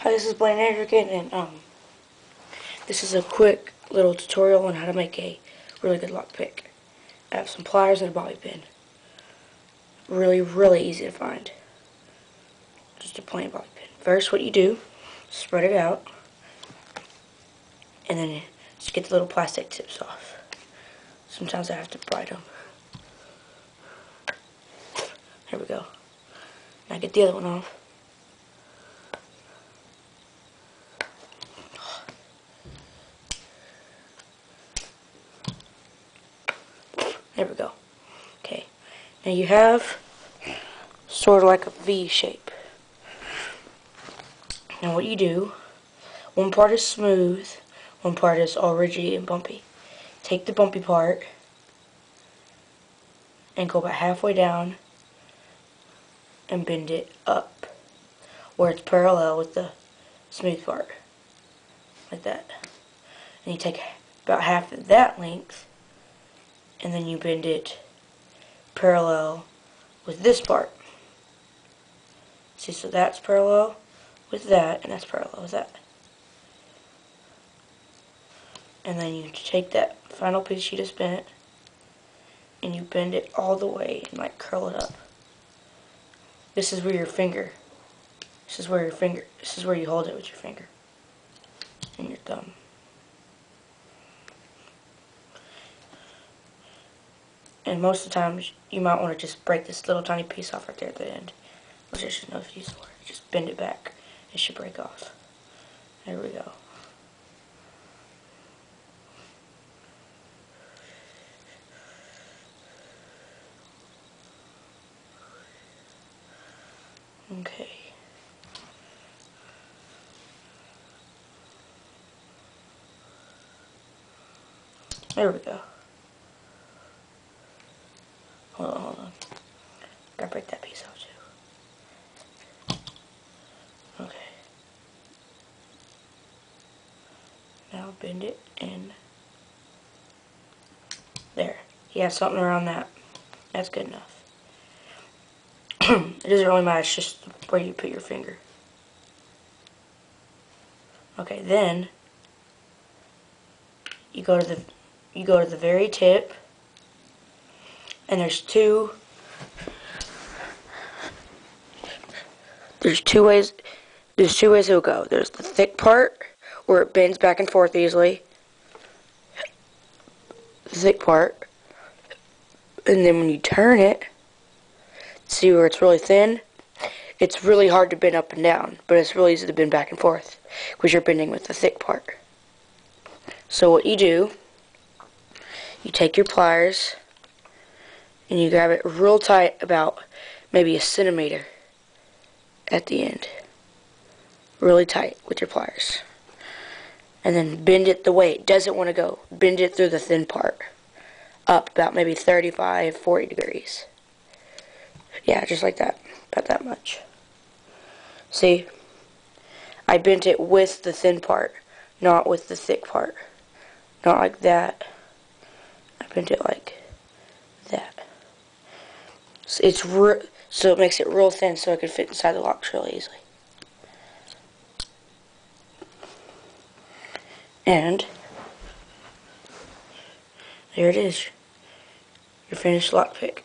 Hi, this is Blaine again, and this is a quick little tutorial on how to make a really good lockpick. I have some pliers and a bobby pin. Really easy to find. Just a plain bobby pin. First, what you do, spread it out, and then you just get the little plastic tips off. Sometimes I have to bite them. There we go. Now get the other one off. There we go. Okay. Now you have sort of like a V shape. Now what you do, one part is smooth, one part is all rigid and bumpy. Take the bumpy part and go about halfway down and bend it up where it's parallel with the smooth part. Like that. And you take about half of that length and then you bend it parallel with this part. See, so that's parallel with that, and that's parallel with that. And then you take that final piece you just bent, and you bend it all the way and like curl it up. This is where your finger, this is where you hold it with your finger and your thumb. And most of the times, you might want to just break this little tiny piece off right there at the end, which I should know if you use for. Just bend it back. It should break off. There we go. Okay. There we go. Hold on. Gotta break that piece off too. Okay. Now bend it in. There. You have something around that. That's good enough. It doesn't really matter, it's just where you put your finger. Okay, then you go to the very tip, and there's two ways it'll go. There's the thick part where it bends back and forth easily. The thick part. And then when you turn it, see where it's really thin? It's really hard to bend up and down, but it's really easy to bend back and forth because you're bending with the thick part. So what you do, you take your pliers and you grab it real tight, about maybe a centimeter at the end. Really tight with your pliers. And then bend it the way it doesn't want to go. Bend it through the thin part. Up about maybe 35, 40 degrees. Yeah, just like that. About that much. See? I bent it with the thin part, not with the thick part. Not like that. I bent it like that. So it makes it real thin so it can fit inside the locks really easily. And there it is. Your finished lockpick.